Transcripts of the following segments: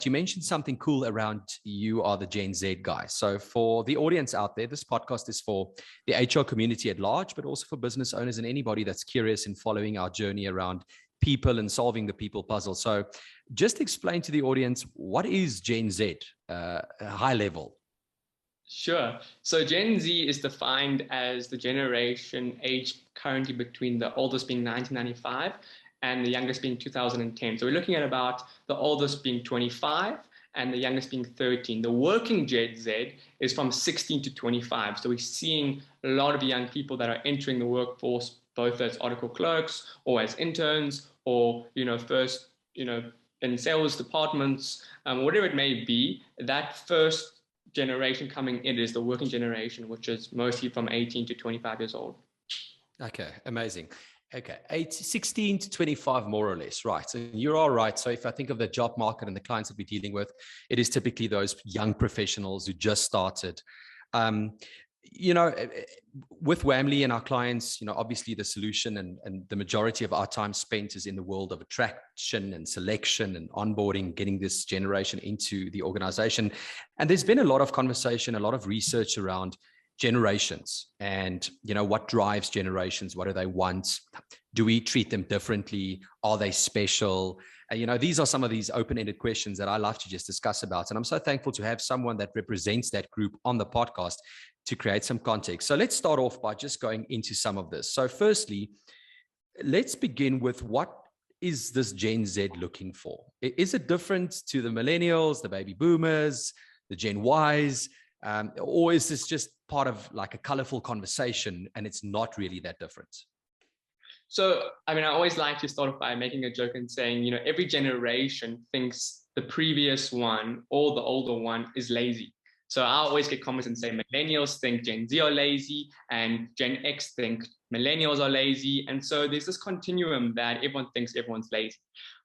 you mentioned something cool around you are the Gen Z guy. So for the audience out there, this podcast is for the HR community at large, but also for business owners and anybody that's curious in following our journey around people and solving the people puzzle. So just explain to the audience, what is Gen Z, high level? Sure. So Gen Z is defined as the generation aged currently between the oldest being 1995 and the youngest being 2010. So we're looking at about the oldest being 25 and the youngest being 13. The working Gen Z is from 16 to 25. So we're seeing a lot of young people that are entering the workforce, both as article clerks or as interns or, first, in sales departments, whatever it may be. That first generation coming in is the working generation, which is mostly from 18 to 25 years old. Okay, amazing. Okay, 16 to 25, more or less, right? So you're all right. So if I think of the job market and the clients that we're dealing with, it is typically those young professionals who just started. With Wamley and our clients, obviously the solution and the majority of our time spent is in the world of attraction and selection and onboarding, getting this generation into the organization. And there's been a lot of conversation, a lot of research around generations and, what drives generations? What do they want? Do we treat them differently? Are they special? These are some of these open-ended questions that I love to just discuss about. And I'm so thankful to have someone that represents that group on the podcast to create some context. So let's start off by just going into some of this. So firstly, let's begin with, what is this Gen Z looking for? Is it different to the millennials, the baby boomers, the Gen Ys? Or is this just part of like a colorful conversation and it's not really that different? So, I always like to start off by making a joke and saying, every generation thinks the previous one or the older one is lazy. So I always get comments and say millennials think Gen Z are lazy and Gen X think millennials are lazy. And so there's this continuum that everyone thinks everyone's lazy.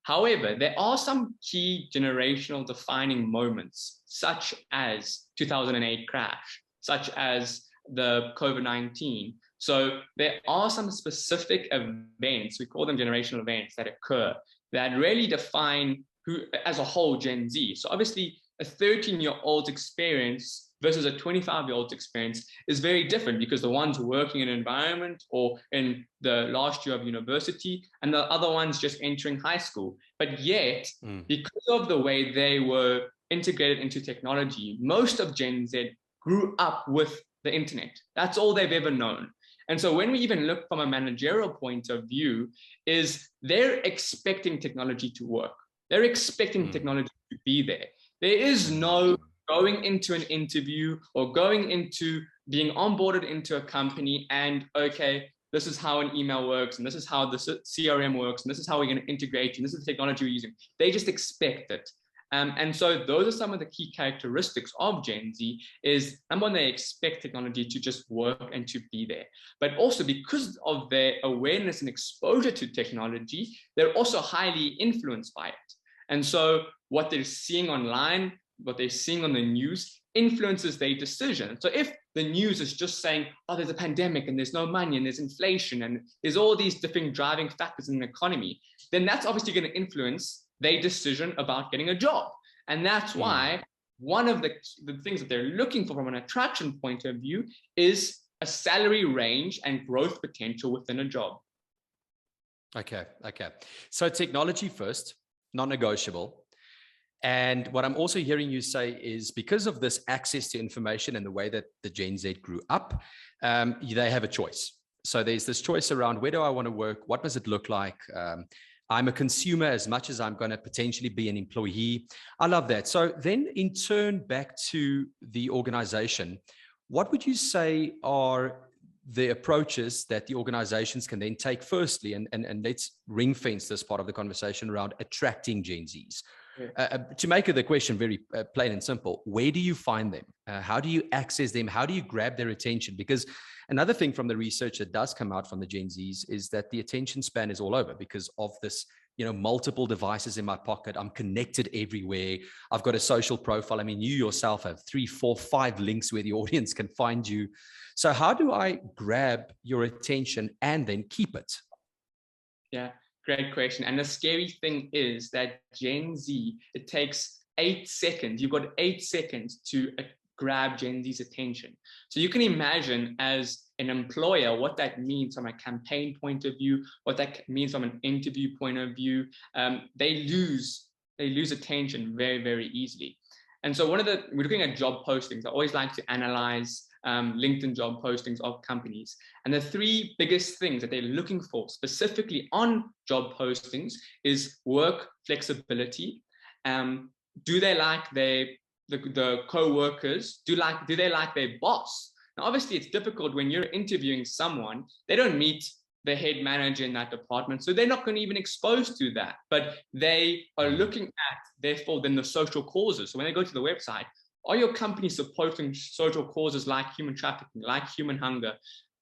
However, there are some key generational defining moments, such as 2008 crash, such as the COVID-19. So there are some specific events, we call them generational events, that occur that really define who, as a whole, Gen Z. So obviously, a 13-year-old's experience versus a 25-year-old's experience is very different, because the one's working in an environment or in the last year of university, and the other one's just entering high school. But yet, because of the way they were integrated into technology, most of Gen Z grew up with the internet. That's all they've ever known. And so when we even look from a managerial point of view, is they're expecting technology to work. They're expecting technology to be there. There is no going into an interview or going into being onboarded into a company and, okay, this is how an email works, and this is how the CRM works, and this is how we're going to integrate, and this is the technology we're using. They just expect it. And so those are some of the key characteristics of Gen Z. Is number one, they expect technology to just work and to be there. But also, because of their awareness and exposure to technology, they're also highly influenced by it. And so what they're seeing online, what they're seeing on the news, influences their decision. So if the news is just saying, oh, there's a pandemic and there's no money and there's inflation and there's all these different driving factors in the economy, then that's obviously going to influence their decision about getting a job. And that's why one of the things that they're looking for from an attraction point of view is a salary range and growth potential within a job. Okay. So technology first, non-negotiable. And what I'm also hearing you say is, because of this access to information and the way that the Gen Z grew up, they have a choice. So there's this choice around, where do I want to work? What does it look like? I'm a consumer as much as I'm going to potentially be an employee. I love that. So then in turn, back to the organization, what would you say are the approaches that the organizations can then take firstly, and let's ring fence this part of the conversation around attracting Gen Zs. To make the question very plain and simple, where do you find them? How do you access them? How do you grab their attention? Because another thing from the research that does come out from the Gen Zs is that the attention span is all over because of this, multiple devices in my pocket. I'm connected everywhere. I've got a social profile. I mean, you yourself have 3, 4, 5 links where the audience can find you. So how do I grab your attention and then keep it? Yeah, great question. And the scary thing is that Gen Z, it takes 8 seconds. You've got 8 seconds to grab Gen Z's attention. So you can imagine as an employer what that means from a campaign point of view, what that means from an interview point of view. They lose attention very, very easily. And so we're looking at job postings. I always like to analyze LinkedIn job postings of companies. And the 3 biggest things that they're looking for specifically on job postings is work flexibility. Do they like the co-workers? Do they like their boss? Now, obviously, it's difficult when you're interviewing someone. They don't meet the head manager in that department, so they're not going to even expose to that. But they are looking at, therefore, then the social causes. So when they go to the website, are your companies supporting social causes like human trafficking, like human hunger?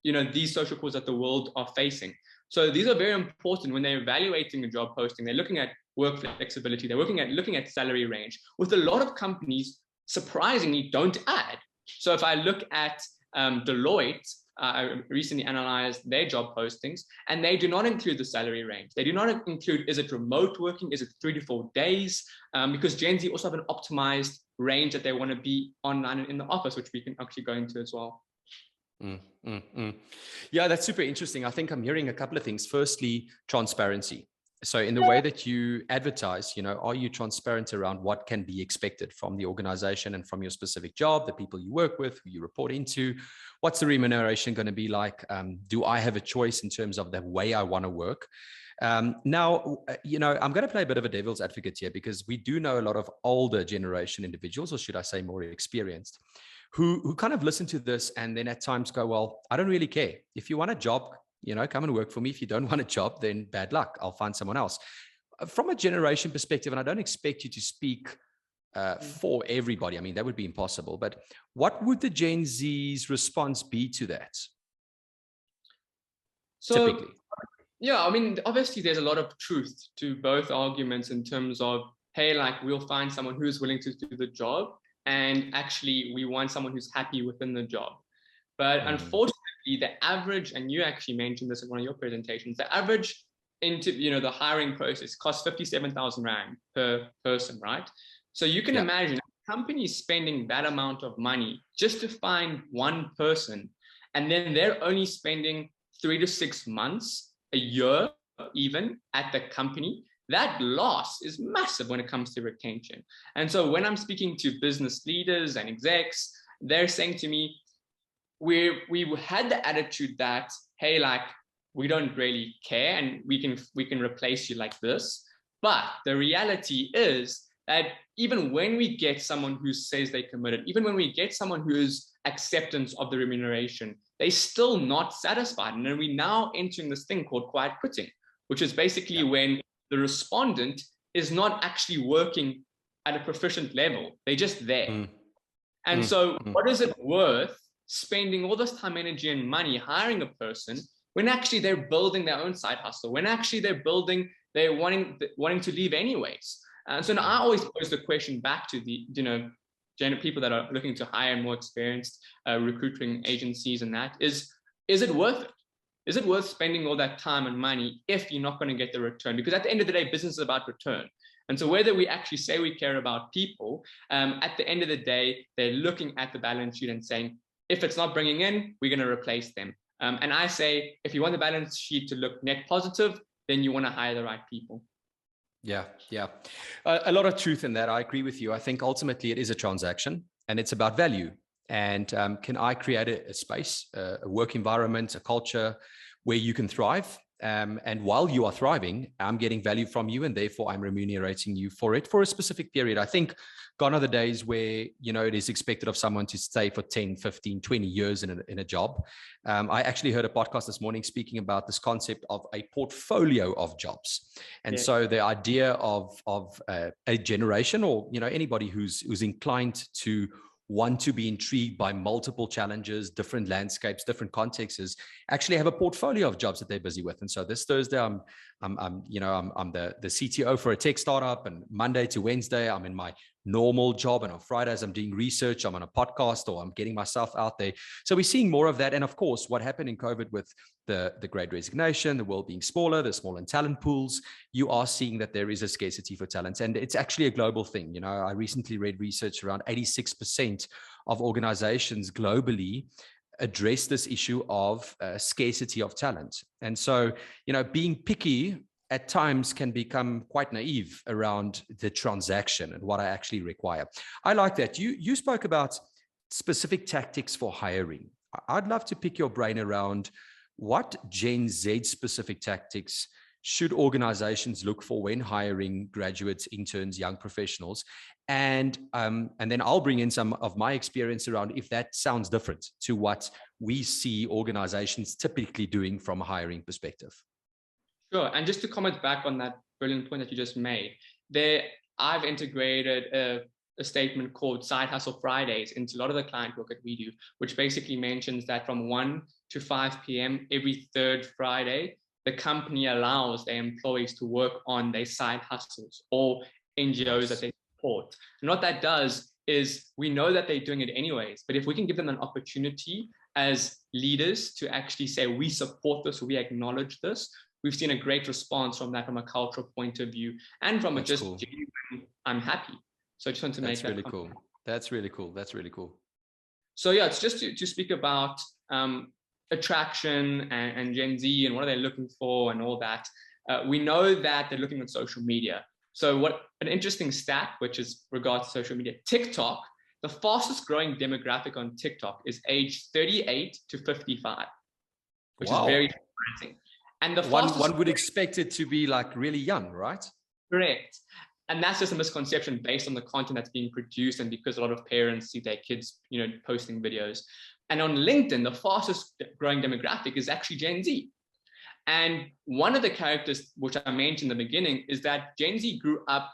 These social causes that the world are facing. So these are very important when they're evaluating a job posting. They're looking at work flexibility. They're looking at salary range, with a lot of companies surprisingly don't add. So if I look at Deloitte, I recently analyzed their job postings, and they do not include the salary range. They do not include, is it remote working? Is it 3 to 4 days? Because Gen Z also have an optimized range that they want to be online and in the office, which we can actually go into as well. Yeah, that's super interesting. I think I'm hearing a couple of things. Firstly, transparency. So in the way that you advertise, are you transparent around what can be expected from the organization and from your specific job, the people you work with, who you report into? What's the remuneration going to be like? Do I have a choice in terms of the way I want to work? Now, I'm going to play a bit of a devil's advocate here, because we do know a lot of older generation individuals, or should I say more experienced, who kind of listen to this and then at times go, well, I don't really care. If you want a job, come and work for me. If you don't want a job, then bad luck. I'll find someone else. From a generation perspective, and I don't expect you to speak for everybody. I mean, that would be impossible. But what would the Gen Z's response be to that? So, typically? Yeah, I mean, obviously there's a lot of truth to both arguments in terms of, hey, like we'll find someone who's willing to do the job, and actually we want someone who's happy within the job. But unfortunately, the average, and you actually mentioned this in one of your presentations, the average the hiring process costs 57,000 Rand per person, right? So you can imagine a company spending that amount of money just to find one person, and then they're only spending 3 to 6 months, a year even, at the company. That loss is massive when it comes to retention. And so when I'm speaking to business leaders and execs, they're saying to me, we had the attitude that, hey, like, we don't really care and we can replace you like this. But the reality is that even when we get someone who says they committed, even when we get someone who's acceptance of the remuneration, they're still not satisfied. And then we're now entering this thing called quiet quitting, which is basically when the respondent is not actually working at a proficient level. They're just there. So what is it worth spending all this time, energy, and money hiring a person when actually they're building their own side hustle, when actually they're wanting to leave anyways? So now I always pose the question back to the people that are looking to hire more experienced recruiting agencies, and that is it worth it? Is it worth spending all that time and money if you're not going to get the return? Because at the end of the day, business is about return. And so whether we actually say we care about people, at the end of the day, they're looking at the balance sheet and saying, if it's not bringing in, we're going to replace them. And I say, if you want the balance sheet to look net positive, then you want to hire the right people. Yeah. A lot of truth in that. I agree with you. I think ultimately it is a transaction and it's about value. And can I create a space, a work environment, a culture where you can thrive? And while you are thriving, I'm getting value from you, and therefore I'm remunerating you for it for a specific period. I think gone are the days where, it is expected of someone to stay for 10, 15, 20 years in a job. I actually heard a podcast this morning speaking about this concept of a portfolio of jobs. And so the idea of a generation, or, anybody who's inclined to want to be intrigued by multiple challenges, different landscapes, different contexts, actually have a portfolio of jobs that they're busy with. And so this Thursday, I'm the CTO for a tech startup, and Monday to Wednesday, I'm in my normal job, and on Fridays I'm doing research, I'm on a podcast, or I'm getting myself out there. So we're seeing more of that. And of course, what happened in COVID with the great resignation, the world being smaller, the smaller talent pools, you are seeing that there is a scarcity for talent. And it's actually a global thing. I recently read research around 86% of organizations globally address this issue of scarcity of talent. And so, being picky at times can become quite naive around the transaction and what I actually require. I like that. You spoke about specific tactics for hiring. I'd love to pick your brain around what Gen Z specific tactics should organizations look for when hiring graduates, interns, young professionals? And then I'll bring in some of my experience around if that sounds different to what we see organizations typically doing from a hiring perspective. Sure. And just to comment back on that brilliant point that you just made, I've integrated a statement called Side Hustle Fridays into a lot of the client work that we do, which basically mentions that from 1 to 5 p.m. every third Friday, the company allows their employees to work on their side hustles or NGOs that they support. And what that does is we know that they're doing it anyways, but if we can give them an opportunity as leaders to actually say, we support this, we acknowledge this, we've seen a great response from that, from a cultural point of view, and from That's cool. Genuine, I'm happy. So I just want to make that really cool. That's really cool. That's really cool. So yeah, it's just to speak about attraction and Gen Z and what are they looking for and all that. We know that they're looking at social media. So what an interesting stat, which is regards to social media, TikTok, the fastest growing demographic on TikTok is age 38 to 55, which is very surprising. And the one would expect it to be like really young, right? Correct. And that's just a misconception based on the content that's being produced and because a lot of parents see their kids, posting videos. And on LinkedIn, the fastest growing demographic is actually Gen Z. And one of the characters, which I mentioned in the beginning, is that Gen Z grew up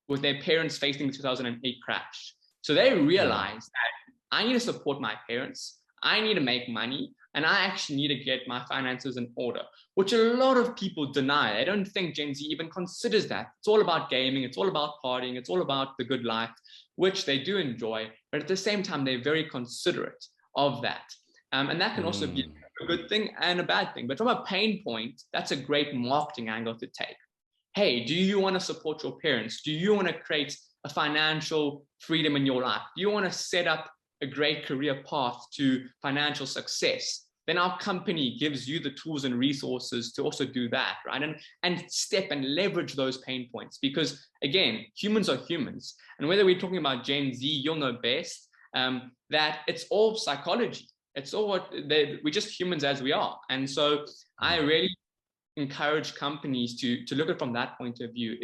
with their parents facing the 2008 crash. So they realized that I need to support my parents, I need to make money, and I actually need to get my finances in order, which a lot of people deny. I don't think Gen Z even considers that. It's all about gaming, it's all about partying, it's all about the good life, which they do enjoy, but at the same time, they're very considerate of that. And that can also be a good thing and a bad thing. But from a pain point, that's a great marketing angle to take. Hey, do you want to support your parents? Do you want to create a financial freedom in your life? Do you want to set up a great career path to financial success? Then our company gives you the tools and resources to also do that, right? And step and leverage those pain points, because again, humans are humans. And whether we're talking about Gen Z, you'll know best, that it's all psychology. It's all we're just humans as we are. And so I really encourage companies to look at it from that point of view.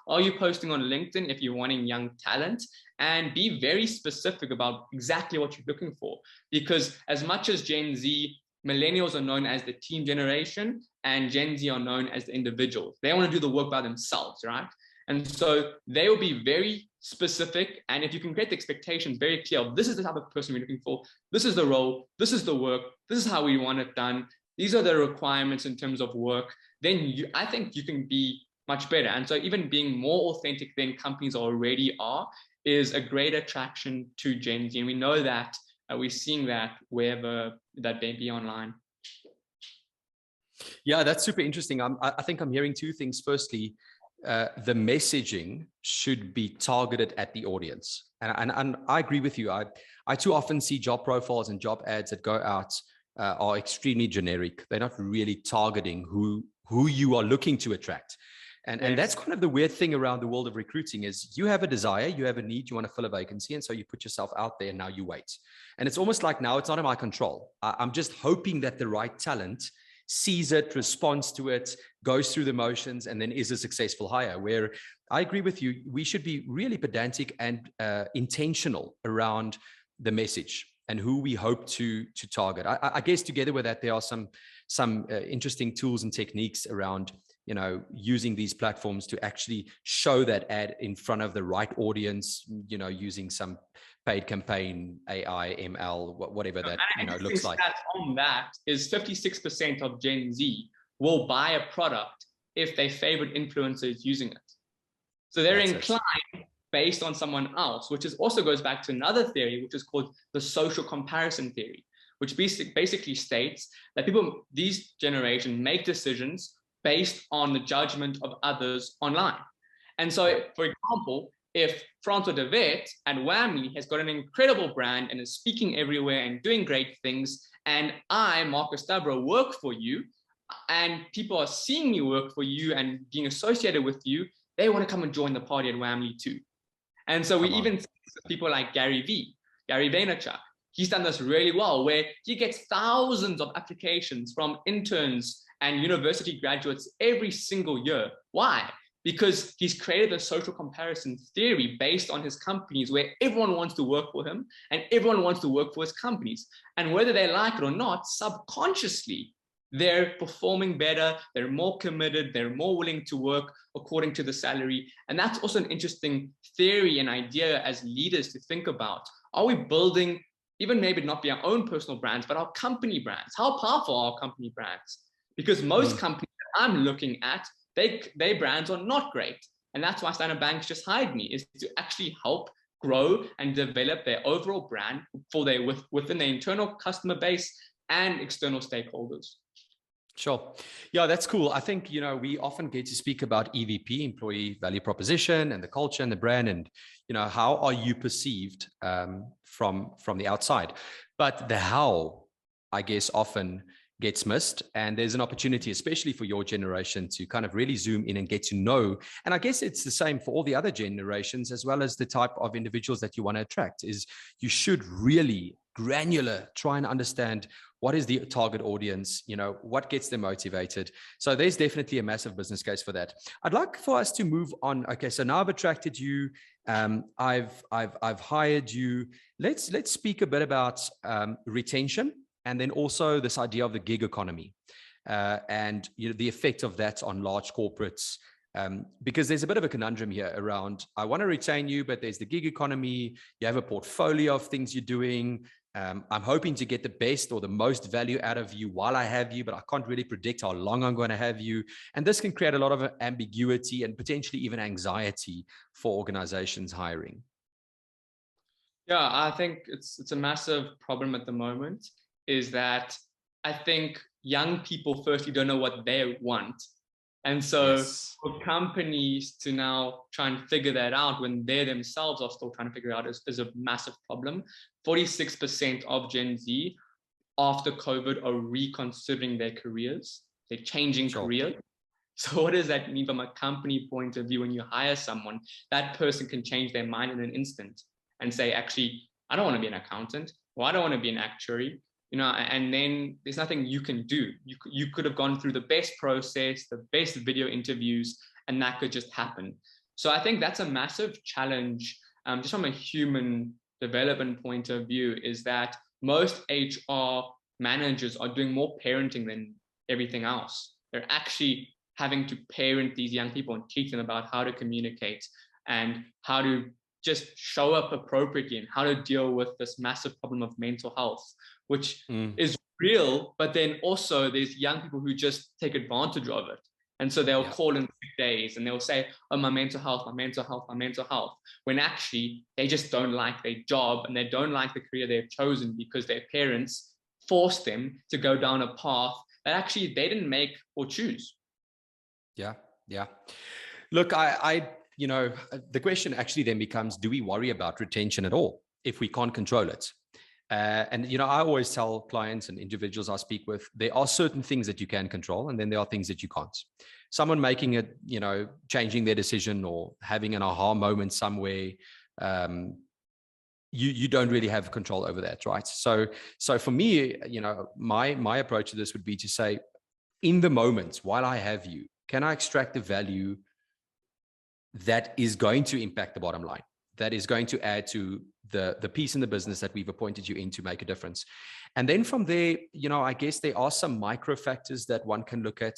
Are you posting on LinkedIn if you're wanting young talent? And be very specific about exactly what you're looking for. Because as much as Gen Z, millennials are known as the teen generation and Gen Z are known as the individuals. They want to do the work by themselves, right? And so they will be very specific. And if you can create the expectations very clear, this is the type of person we're looking for, this is the role, this is the work, this is how we want it done, these are the requirements in terms of work, then I think you can be much better. And so even being more authentic than companies already are is a great attraction to Gen Z. And we know that we're seeing that wherever that may be online. Yeah, that's super interesting. I think I'm hearing two things. Firstly, the messaging should be targeted at the audience. And I agree with you. I too often see job profiles and job ads that go out are extremely generic. They're not really targeting who you are looking to attract. And that's kind of the weird thing around the world of recruiting is you have a desire, you have a need, you want to fill a vacancy. And so you put yourself out there and now you wait. And it's almost like now it's not in my control. I'm just hoping that the right talent sees it, responds to it, goes through the motions, and then is a successful hire. Where I agree with you, we should be really pedantic and intentional around the message and who we hope to target. I guess together with that, there are some interesting tools and techniques around using these platforms to actually show that ad in front of the right audience, using some paid campaign, AI, ML, whatever that looks like. On that is 56% of Gen Z will buy a product if their favorite influencer is using it. So they're inclined based on someone else, which also goes back to another theory, which is called the social comparison theory, which basically states that these generation make decisions based on the judgment of others online. And so, for example, if Francois de Wet at Whammy has got an incredible brand and is speaking everywhere and doing great things, and I, Marko Stavrou, work for you, and people are seeing me work for you and being associated with you, they want to come and join the party at Whammy too. And so we even see people like Gary Vaynerchuk. He's done this really well, where he gets thousands of applications from interns and university graduates every single year. Why? Because he's created a social comparison theory based on his companies, where everyone wants to work for him and everyone wants to work for his companies. And whether they like it or not, subconsciously, they're performing better, they're more committed, they're more willing to work according to the salary. And that's also an interesting theory and idea as leaders to think about. Are we building, even maybe not be our own personal brands, but our company brands? How powerful are our company brands? Because most companies that I'm looking at, their brands are not great. And that's why Standard Bank's just hired me, is to actually help grow and develop their overall brand within their internal customer base and external stakeholders. Sure. Yeah, that's cool. I think, we often get to speak about EVP, employee value proposition, and the culture and the brand, and, how are you perceived from the outside? But the how, I guess, often gets missed. And there's an opportunity, especially for your generation, to kind of really zoom in and get to know. And I guess it's the same for all the other generations, as well as the type of individuals that you want to attract, is you should really granular try and understand what is the target audience, what gets them motivated. So there's definitely a massive business case for that. I'd like for us to move on. Okay, so now I've attracted you. I've hired you. Let's speak a bit about retention, and then also this idea of the gig economy and the effect of that on large corporates. Because there's a bit of a conundrum here around, I want to retain you, but there's the gig economy. You have a portfolio of things you're doing. I'm hoping to get the best or the most value out of you while I have you, but I can't really predict how long I'm going to have you. And this can create a lot of ambiguity and potentially even anxiety for organizations hiring. Yeah, I think it's a massive problem at the moment, is that I think young people firstly don't know what they want. And so for companies to now try and figure that out when they themselves are still trying to figure it out is a massive problem. 46% of Gen Z after COVID are reconsidering their careers. They're changing careers. So what does that mean from a company point of view? When you hire someone, that person can change their mind in an instant and say, actually, I don't want to be an accountant, or I don't want to be an actuary. And then there's nothing you can do. You could have gone through the best process, the best video interviews, and that could just happen. So I think that's a massive challenge, just from a human development point of view, is that most HR managers are doing more parenting than everything else. They're actually having to parent these young people and teach them about how to communicate and how to just show up appropriately and how to deal with this massive problem of mental health, which is real, but then also there's young people who just take advantage of it. And so they'll call in 6 days and they'll say, oh, my mental health, when actually they just don't like their job and they don't like the career they've chosen because their parents forced them to go down a path that actually they didn't make or choose. Yeah. Look, the question actually then becomes, do we worry about retention at all if we can't control it? And I always tell clients and individuals I speak with, there are certain things that you can control, and then there are things that you can't. Someone making it, changing their decision or having an aha moment somewhere, you don't really have control over that, right? So for me, my approach to this would be to say, in the moment, while I have you, can I extract the value that is going to impact the bottom line, that is going to add to the piece in the business that we've appointed you in to make a difference? And then from there, I guess there are some micro factors that one can look at: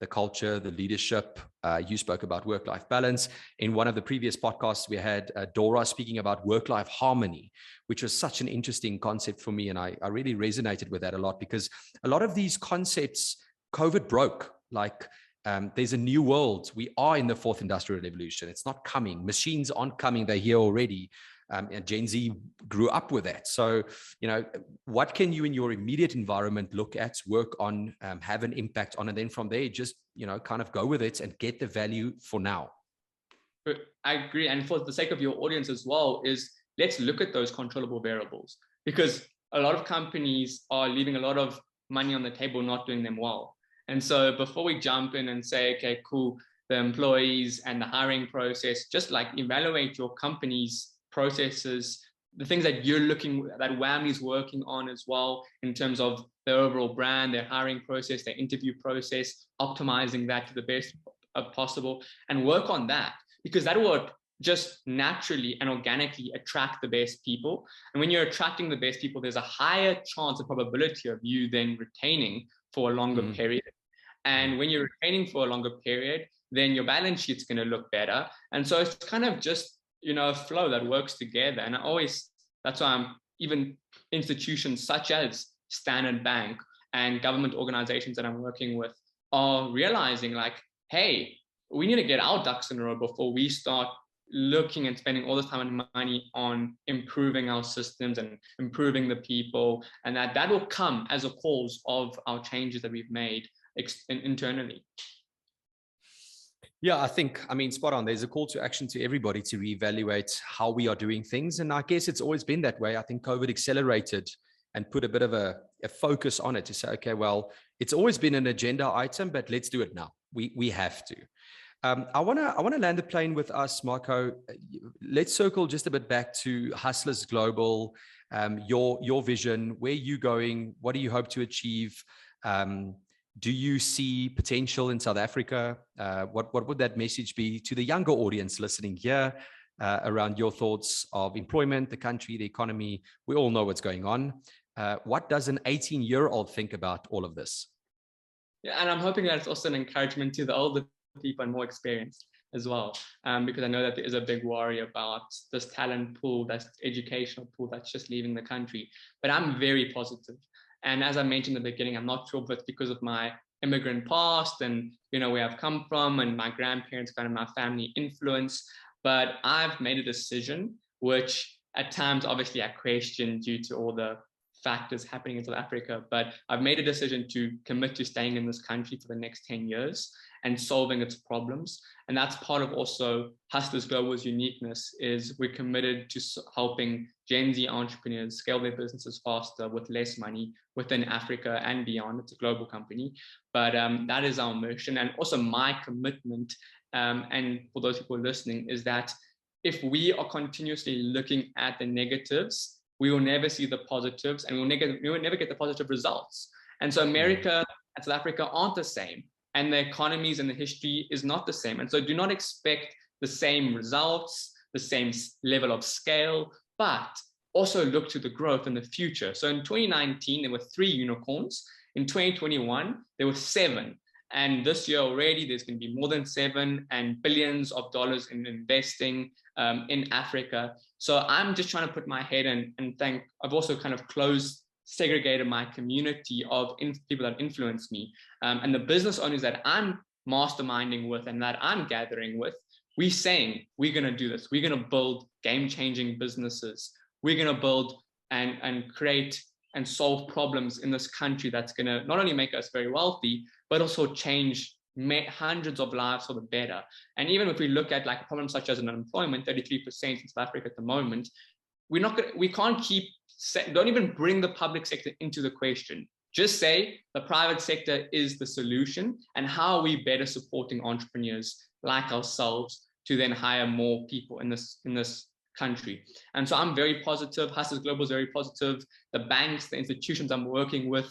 the culture, the leadership. You spoke about work-life balance. In one of the previous podcasts, we had Dora speaking about work-life harmony, which was such an interesting concept for me. And I really resonated with that a lot, because a lot of these concepts, COVID broke. Like, There's a new world. We are in the fourth industrial revolution. It's not coming. Machines aren't coming. They're here already. And Gen Z grew up with that. So, what can you in your immediate environment look at, work on, have an impact on, and then from there, just, kind of go with it and get the value for now. I agree. And for the sake of your audience as well, is let's look at those controllable variables, because a lot of companies are leaving a lot of money on the table, not doing them well. And so before we jump in and say, okay, cool, the employees and the hiring process, just like evaluate your company's processes, the things that that WAMI is working on as well, in terms of their overall brand, their hiring process, their interview process, optimizing that to the best possible, and work on that, because that will just naturally and organically attract the best people. And when you're attracting the best people, there's a higher chance of probability of you then retaining for a longer period. And when you're retaining for a longer period, then your balance sheet's going to look better. And so it's kind of just, a flow that works together. And that's why even institutions such as Standard Bank and government organizations that I'm working with are realizing, like, hey, we need to get our ducks in a row before we start looking and spending all this time and money on improving our systems and improving the people. And that will come as a cause of our changes that we've made internally. Yeah, I mean, spot on. There's a call to action to everybody to reevaluate how we are doing things. And I guess it's always been that way. I think COVID accelerated and put a bit of a focus on it to say, okay, well, it's always been an agenda item, but let's do it now. We have to. I want to land the plane with us, Marko. Let's circle just a bit back to Hustlers Global, your vision, where you going, what do you hope to achieve? Do you see potential in South Africa? What would that message be to the younger audience listening here around your thoughts of employment, the country, the economy? We all know what's going on. What does an 18-year-old think about all of this? Yeah, and I'm hoping that it's also an encouragement to the older people and more experienced as well, because I know that there is a big worry about this talent pool, this educational pool that's just leaving the country. But I'm very positive. And as I mentioned in the beginning, I'm not sure if it's because of my immigrant past and, where I've come from and my grandparents, kind of my family influence, but I've made a decision, which at times, obviously, I question due to all the factors happening in South Africa, but I've made a decision to commit to staying in this country for the next 10 years and solving its problems. And that's part of also Hustlers Global's uniqueness, is we're committed to helping Gen Z entrepreneurs scale their businesses faster with less money within Africa and beyond. It's a global company, but that is our mission. And also my commitment, and for those people listening, is that if we are continuously looking at the negatives, we will never see the positives, and we will never get the positive results. And so America and South Africa aren't the same, and the economies and the history is not the same. And so do not expect the same results, the same level of scale, but also look to the growth in the future. So in 2019, there were 3 unicorns. In 2021, there were 7. And this year already, there's going to be more than 7 and billions of dollars in investing in Africa. So I'm just trying to put my head in and think. I've also kind of segregated my community of people that influence me. And the business owners that I'm masterminding with and that I'm gathering with, we're saying, we're going to do this. We're going to build game-changing businesses. We're going to build and create and solve problems in this country that's going to not only make us very wealthy, but also change hundreds of lives for the better. And even if we look at like problems such as unemployment, 33% in South Africa at the moment, don't even bring the public sector into the question. Just say the private sector is the solution, and how are we better supporting entrepreneurs like ourselves to then hire more people in this country. And so I'm very positive. Hustlers Global is very positive. The banks, the institutions I'm working with,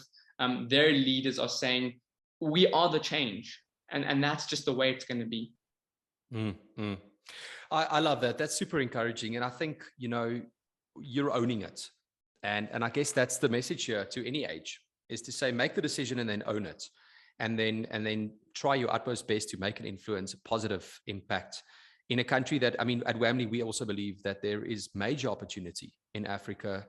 their leaders are saying, we are the change. And that's just the way it's going to be. I love that. That's super encouraging. And I think, you're owning it. And I guess that's the message here to any age, is to say, make the decision and then own it. And then try your utmost best to make an influence, a positive impact in a country that, I mean, at WAMI, we also believe that there is major opportunity in Africa.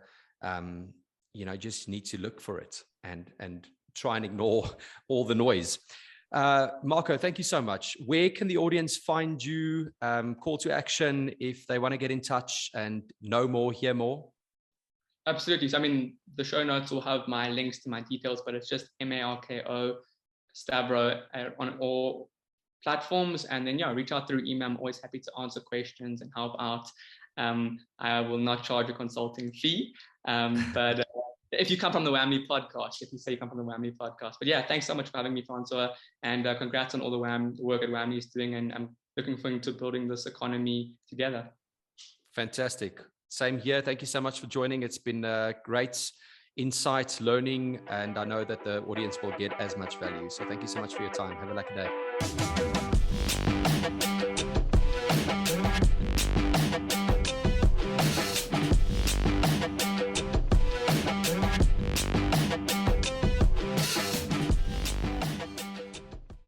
Just need to look for it and try and ignore all the noise. Marko, thank you so much. Where can the audience find you? Call to action if they want to get in touch and know more, hear more. Absolutely. So, I mean, the show notes will have my links to my details, but it's just Marko Stavrou on all platforms. And then, yeah, reach out through email. I'm always happy to answer questions and help out. I will not charge a consulting fee, but if you come from the Whammy podcast, if you say you come from the Whammy podcast. But yeah, thanks so much for having me, Francois, and congrats on all the work that Whammy is doing. And I'm looking forward to building this economy together. Fantastic. Same here. Thank you so much for joining. It's been great insights, learning, and I know that the audience will get as much value. So thank you so much for your time. Have a lucky day.